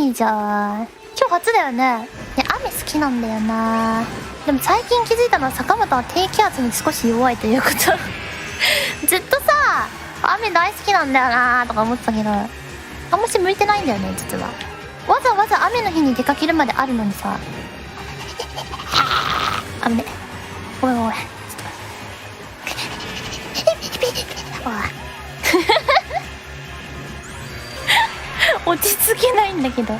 いじゃん。今日初だよね。ね、雨好きなんだよな。でも最近気づいたのは坂本は低気圧に少し弱いということ。ずっとさ、雨大好きなんだよなとか思ってたけど、あんまし向いてないんだよね、実は。わざわざ雨の日に出かけるまであるのにさ。危ね。おいおい。ちょっと。おい。落ち着けないんだけど。